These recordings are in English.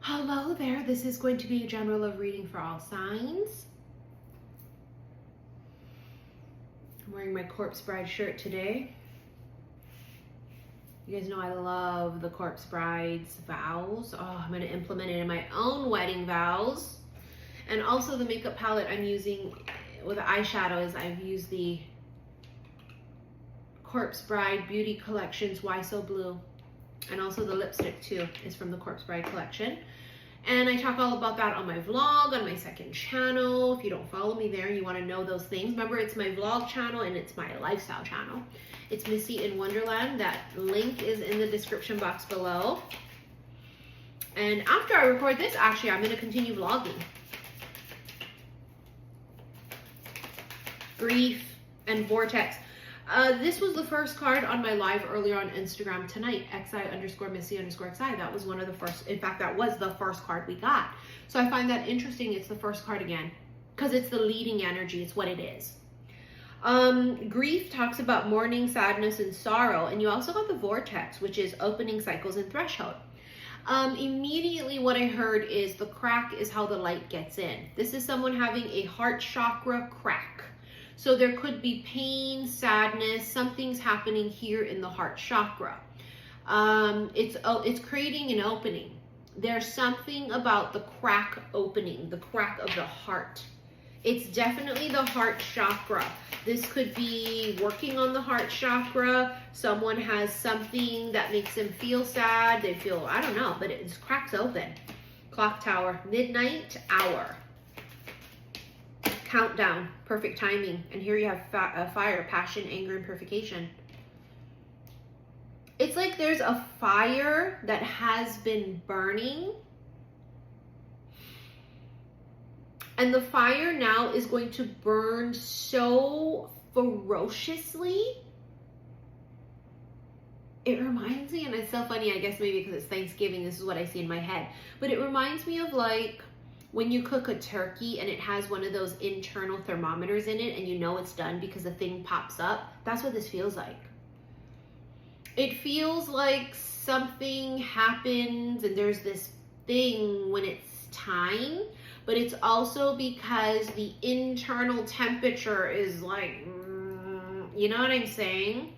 Hello there, this is going to be a general love reading for all signs. I'm wearing my Corpse Bride shirt today. You guys know I love the Corpse Bride's vows. Oh, I'm going to implement it in my own wedding vows. And also the makeup palette I'm using with the eyeshadows, I've used the Corpse Bride Beauty Collection's Why So Blue. And also the lipstick too is from the Corpse Bride collection. And I talk all about that on my vlog, on my second channel. If you don't follow me there and you want to know those things, remember it's my vlog channel and it's my lifestyle channel. It's Missy in Wonderland. That link is in the description box below. And after I record this, actually, I'm going to continue vlogging. Grief and Vortex. This was the first card on my live earlier on Instagram tonight, xi_Missy_xi. That was one of the first, in fact, that was the first card we got. So I find that interesting. It's the first card again, because it's the leading energy. It's what it is. Grief talks about mourning, sadness, and sorrow. And you also got the Vortex, which is opening cycles and threshold. Immediately what I heard is the crack is how the light gets in. This is someone having a heart chakra crack. So there could be pain, sadness, something's happening here in the heart chakra. It's creating an opening. There's something about the crack opening, the crack of the heart. It's definitely the heart chakra. This could be working on the heart chakra. Someone has something that makes them feel sad. They feel, I don't know, but it cracks open. Clock tower, midnight hour. Countdown, perfect timing. And here you have fire, passion, anger, and purification. It's like there's a fire that has been burning. And the fire now is going to burn so ferociously. It reminds me, and it's so funny, I guess maybe because it's Thanksgiving, this is what I see in my head. But it reminds me of like when you cook a turkey and it has one of those internal thermometers in it and you know it's done because the thing pops up. That's what this feels like. It feels like something happens and there's this thing when it's time, but it's also because the internal temperature is like, you know what I'm saying?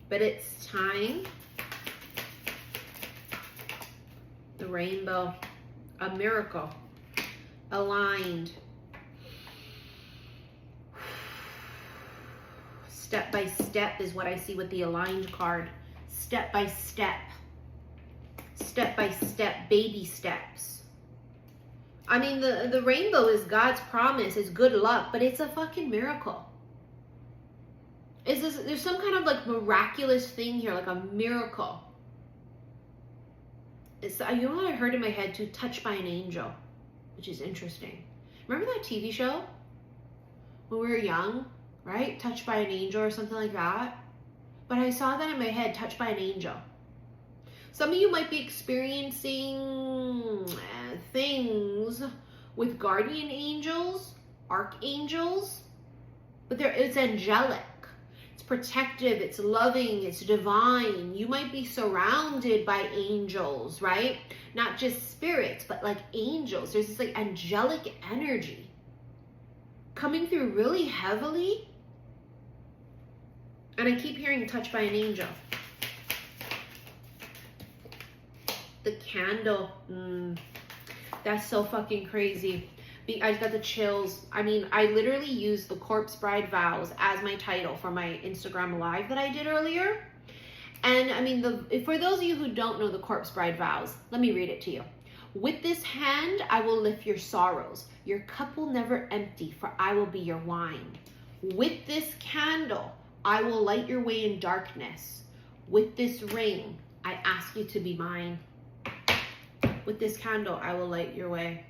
But it's time. The rainbow, a miracle, aligned. Step by step is what I see with the aligned card. Step by step. Step by step, baby steps. I mean, the rainbow is God's promise, it's good luck, but it's a fucking miracle. There's some kind of like miraculous thing here, like a miracle. You know what I heard in my head too? Touched by an angel, which is interesting. Remember that TV show when we were young, right? Touched by an angel or something like that. But I saw that in my head, touched by an angel. Some of you might be experiencing things with guardian angels, archangels, but it's angelic. Protective, it's loving, it's divine. You might be surrounded by angels, right? Not just spirits, but like angels. There's this like angelic energy coming through really heavily. And I keep hearing touched by an angel. The candle, that's so fucking crazy. I got the chills. I mean, I literally used the Corpse Bride Vows as my title for my Instagram live that I did earlier. And I mean, for those of you who don't know the Corpse Bride Vows, let me read it to you. With this hand, I will lift your sorrows. Your cup will never empty, for I will be your wine. With this candle, I will light your way in darkness. With this ring, I ask you to be mine. With this candle, I will light your way.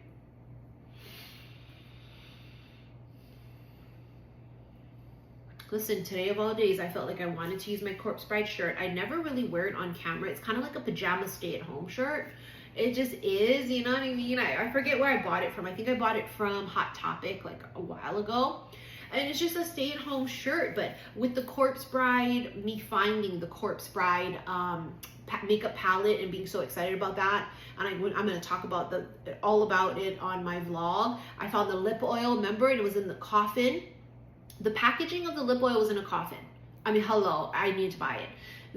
Listen, today of all days, I felt like I wanted to use my Corpse Bride shirt. I never really wear it on camera. It's kind of like a pajama stay-at-home shirt. It just is, you know what I mean? I forget where I bought it from. I think I bought it from Hot Topic like a while ago. And it's just a stay-at-home shirt, but with the Corpse Bride, me finding the Corpse Bride makeup palette and being so excited about that, and I'm going to talk about all about it on my vlog. I found the lip oil, remember, it was in the coffin. The packaging of the lip oil was in a coffin. I mean, hello, I need to buy it.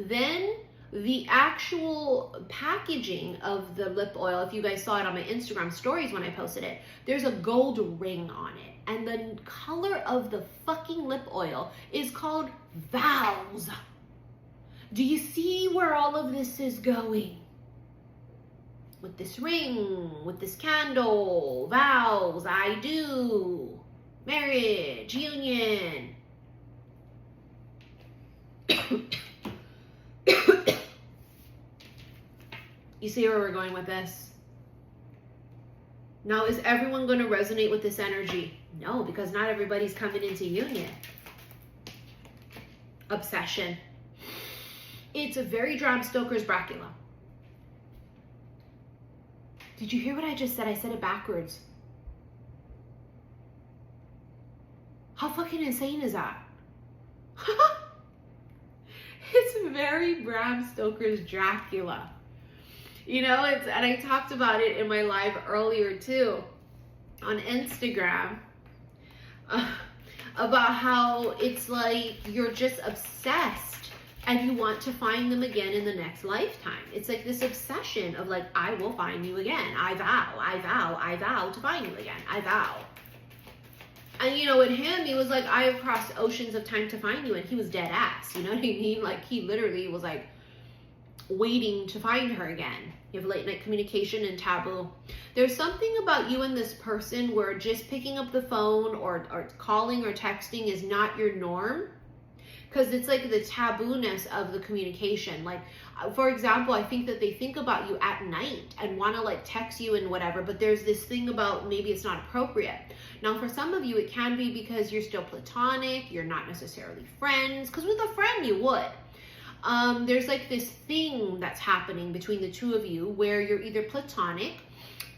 Then the actual packaging of the lip oil, if you guys saw it on my Instagram stories when I posted it, there's a gold ring on it. And the color of the fucking lip oil is called Vows. Do you see where all of this is going? With this ring, with this candle, vows, I do, marriage, union. You see where we're going with this? Now, is everyone going to resonate with this energy? No, because not everybody's coming into union. Obsession. It's a very Bram Stoker's Dracula. Did you hear what I just said? I said it backwards. How fucking insane is that? It's very Bram Stoker's Dracula. You know, and I talked about it in my live earlier too on Instagram about how it's like you're just obsessed and you want to find them again in the next lifetime. It's like this obsession of like, I will find you again. I vow, I vow, I vow to find you again. I vow. And you know, with him, he was like, I have crossed oceans of time to find you. And he was dead ass. You know what I mean? Like, he literally was like waiting to find her again. You have late night communication and taboo. There's something about you and this person where just picking up the phone or calling or texting is not your norm. Because it's like the taboo-ness of the communication. Like, for example, I think that they think about you at night and want to like text you and whatever, but there's this thing about maybe it's not appropriate. Now, for some of you, it can be because you're still platonic, you're not necessarily friends, because with a friend you would. There's like this thing that's happening between the two of you where you're either platonic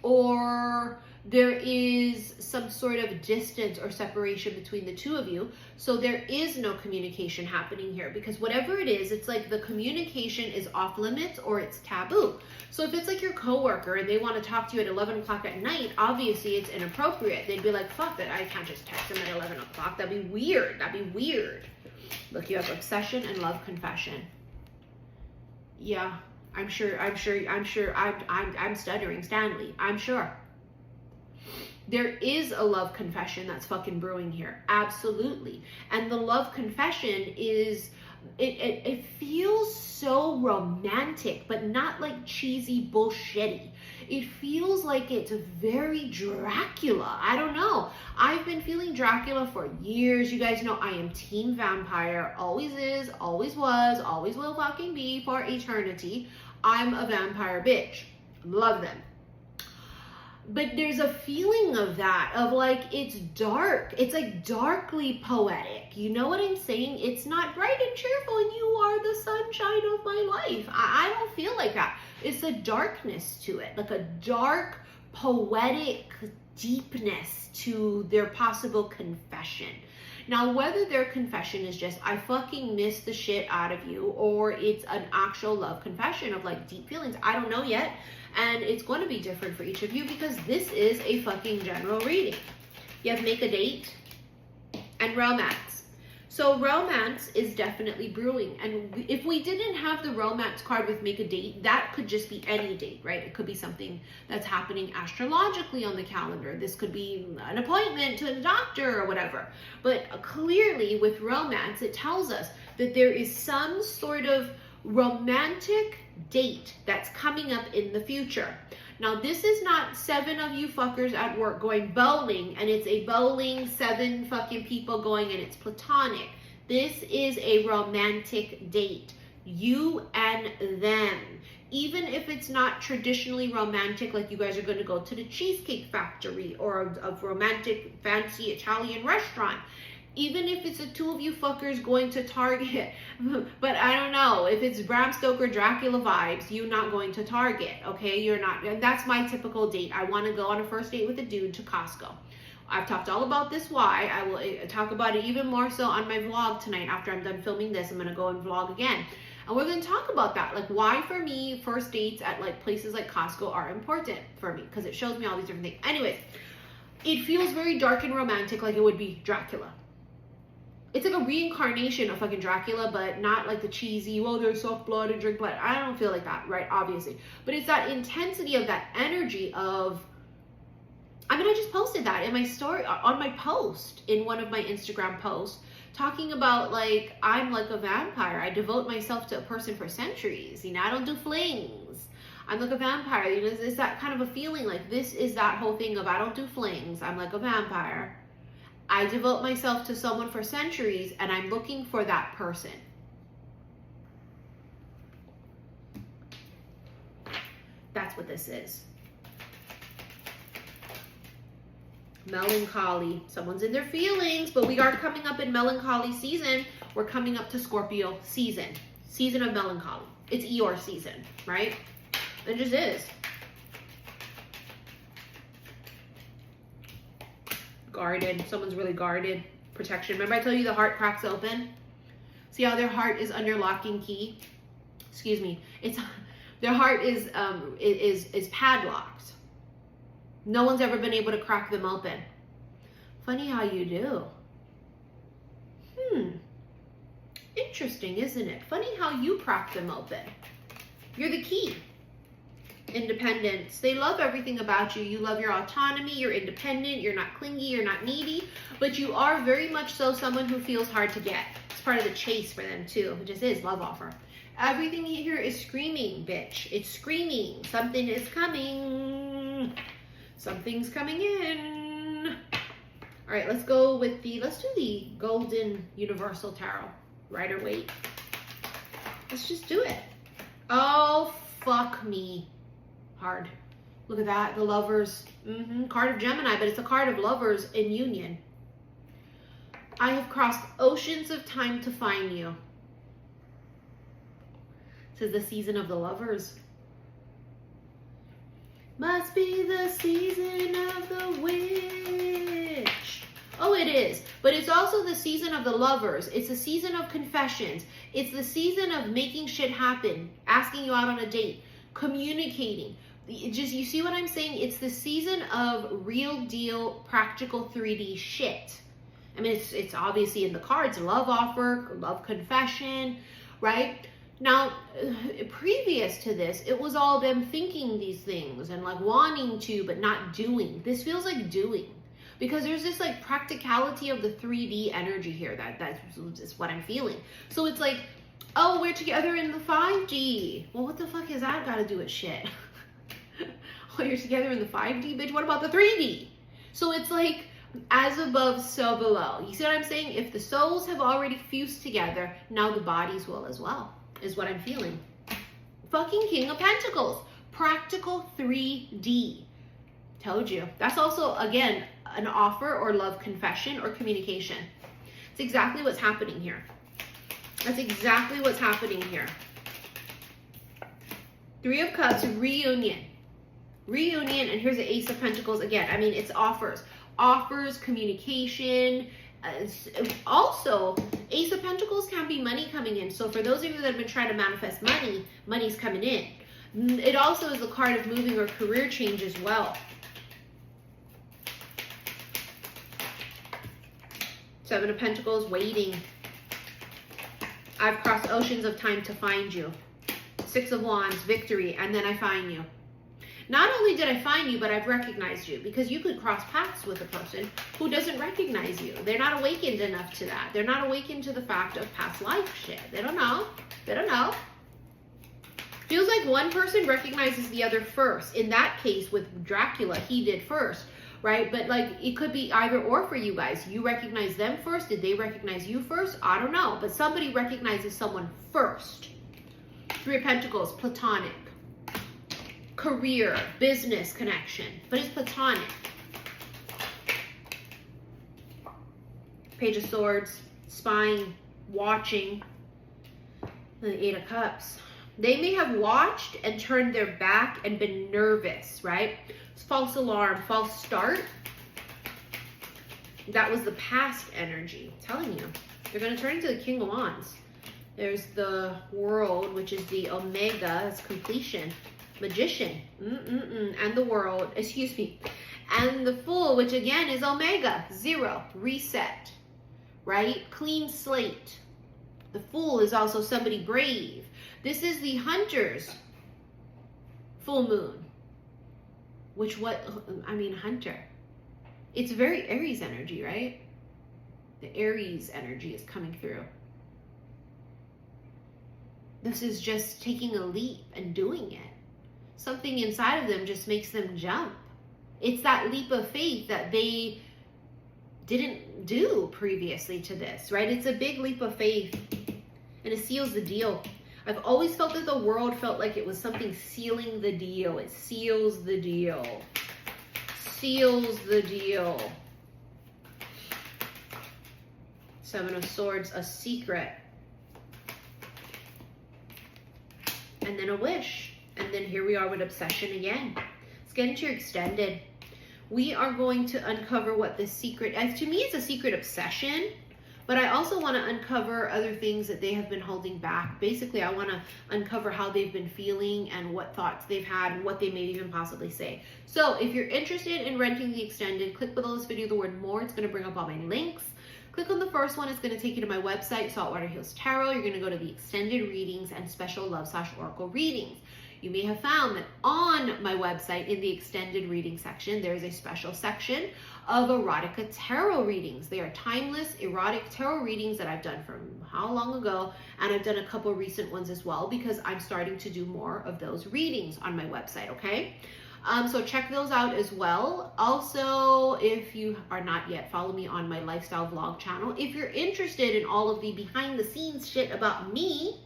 or there is some sort of distance or separation between the two of you. So there is no communication happening here because whatever it is, it's like the communication is off limits or it's taboo. So if it's like your coworker and they want to talk to you at 11 o'clock at night, obviously it's inappropriate. They'd be like, fuck that, I can't just text them at 11 o'clock. That'd be weird. That'd be weird. Look, you have obsession and love confession. Yeah, I'm sure, I'm stuttering, Stanley. I'm sure. There is a love confession that's fucking brewing here. Absolutely. And the love confession is, it feels so romantic, but not like cheesy bullshitty. It feels like it's very Dracula. I don't know. I've been feeling Dracula for years. You guys know I am team vampire. Always is, always was, always will fucking be for eternity. I'm a vampire bitch. Love them. But there's a feeling of that, of like, it's dark. It's like darkly poetic. You know what I'm saying? It's not bright and cheerful and you are the sunshine of my life. I don't feel like that. It's a darkness to it, like a dark, poetic deepness to their possible confession. Now, whether their confession is just, I fucking miss the shit out of you, or it's an actual love confession of like deep feelings, I don't know yet. And it's going to be different for each of you because this is a fucking general reading. You have make a date and romance. So romance is definitely brewing. And if we didn't have the romance card with make a date, that could just be any date, right? It could be something that's happening astrologically on the calendar. This could be an appointment to the doctor or whatever. But clearly with romance, it tells us that there is some sort of romantic date that's coming up in the future. Now, this is not 7 of you fuckers at work going bowling and it's a bowling, 7 fucking people going and it's platonic. This is a romantic date. You and them. Even if it's not traditionally romantic, like you guys are going to go to the Cheesecake Factory or a romantic fancy Italian restaurant. Even if it's the 2 of you fuckers going to Target, but I don't know, if it's Bram Stoker Dracula vibes, you're not going to Target, okay? You're not, and that's my typical date. I want to go on a first date with a dude to Costco. I've talked all about this why. I will talk about it even more so on my vlog tonight. After I'm done filming this, I'm going to go and vlog again. And we're going to talk about that. Like why for me, first dates at like places like Costco are important for me. Because it shows me all these different things. Anyways, it feels very dark and romantic like it would be Dracula. It's like a reincarnation of fucking Dracula, but not like the cheesy, well, there's soft blood and drink blood. I don't feel like that, right? Obviously. But it's that intensity of that energy of, I mean, I just posted that in my story, on my post, in one of my Instagram posts, talking about like, I'm like a vampire. I devote myself to a person for centuries. You know, I don't do flings. I'm like a vampire. You know, it's that kind of a feeling like this is that whole thing of I don't do flings. I'm like a vampire. I devote myself to someone for centuries and I'm looking for that person. That's what this is. Melancholy. Someone's in their feelings, but we are coming up in melancholy season. We're coming up to Scorpio season. Season of melancholy. It's Eeyore season, right? It just is. Guarded. Someone's really guarded. Protection. Remember I told you the heart cracks open? See how their heart is under lock and key? Excuse me. It's their heart is padlocked. No one's ever been able to crack them open. Funny how you do. Interesting, isn't it? Funny how you crack them open. You're the key. Independence. They love everything about you. You love your autonomy. You're independent. You're not clingy. You're not needy. But you are very much so someone who feels hard to get. It's part of the chase for them too. It just is love offer. Everything here is screaming, bitch. It's screaming. Something is coming. Something's coming in. All right, let's go with let's do the Golden Universal Tarot. Rider-Waite. Let's just do it. Oh, fuck me. Hard. Look at that. The Lovers. Card of Gemini, but it's a card of lovers in union. I have crossed oceans of time to find you. It says the season of the lovers. Must be the season of the witch. Oh, it is. But it's also the season of the lovers. It's a season of confessions. It's the season of making shit happen. Asking you out on a date. Communicating. You see what I'm saying? It's the season of real deal, practical 3D shit. I mean, it's obviously in the cards. Love offer, love confession, right? Now, previous to this, it was all them thinking these things and like wanting to, but not doing. This feels like doing. Because there's this like practicality of the 3D energy here. That's what I'm feeling. So it's like, oh, we're together in the 5D. Well, what the fuck has that got to do with shit? Oh, you're together in the 5D, bitch? What about the 3D? So it's like, as above, so below. You see what I'm saying? If the souls have already fused together, now the bodies will as well, is what I'm feeling. Fucking King of Pentacles. Practical 3D. Told you. That's also, again, an offer or love confession or communication. It's exactly what's happening here. That's exactly what's happening here. 3 of Cups, reunion. Reunion, and here's the Ace of Pentacles again. I mean, it's offers. Offers, communication. Also, Ace of Pentacles can be money coming in. So for those of you that have been trying to manifest money, money's coming in. It also is a card of moving or career change as well. 7 of Pentacles, waiting. I've crossed oceans of time to find you. 6 of Wands, victory, and then I find you. Not only did I find you, but I've recognized you, because you could cross paths with a person who doesn't recognize you. They're not awakened enough to that. They're not awakened to the fact of past life shit. They don't know. They don't know. Feels like one person recognizes the other first. In that case, with Dracula, he did first, right? But like, it could be either or for you guys. You recognize them first. Did they recognize you first? I don't know. But somebody recognizes someone first. 3 of Pentacles, platonic. Career, business connection, but it's platonic. Page of Swords, spying, watching. The 8 of Cups. They may have watched and turned their back and been nervous, right? It's false alarm, false start. That was the past energy. I'm telling you. They're going to turn into the King of Wands. There's the World, which is the Omega. It's completion. Magician. And the World. Excuse me. And the Fool, which again is Omega. 0. Reset. Right? Clean slate. The Fool is also somebody brave. This is the Hunter's full moon. Hunter. It's very Aries energy, right? The Aries energy is coming through. This is just taking a leap and doing it. Something inside of them just makes them jump. It's that leap of faith that they didn't do previously to this, right? It's a big leap of faith, and it seals the deal. I've always felt that the World felt like it was something sealing the deal. It seals the deal. Seals the deal. Seven of Swords, a secret. And then a wish. And then here we are with obsession again. Let's get into your extended. We are going to uncover what the secret is. To me, it's a secret obsession. But I also want to uncover other things that they have been holding back. Basically, I want to uncover how they've been feeling and what thoughts they've had and what they may even possibly say. So if you're interested in renting the extended, click below this video the word more. It's going to bring up all my links. Click on the first one. It's going to take you to my website, Saltwater Hills Tarot. You're going to go to the extended readings and special love/oracle readings. You may have found that on my website in the extended reading section, there is a special section of erotica tarot readings. They are timeless erotic tarot readings that I've done from how long ago, and I've done a couple recent ones as well because I'm starting to do more of those readings on my website, okay? So check those out as well. Also, if you are not yet, follow me on my lifestyle vlog channel. If you're interested in all of the behind the scenes shit about me,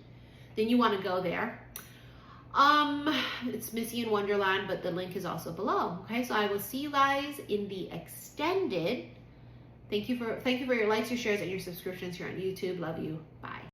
then you want to go there. It's Missy in Wonderland, but the link is also below. Okay, so I will see you guys in the extended. Thank you for your likes, your shares, and your subscriptions here on YouTube. Love you. Bye.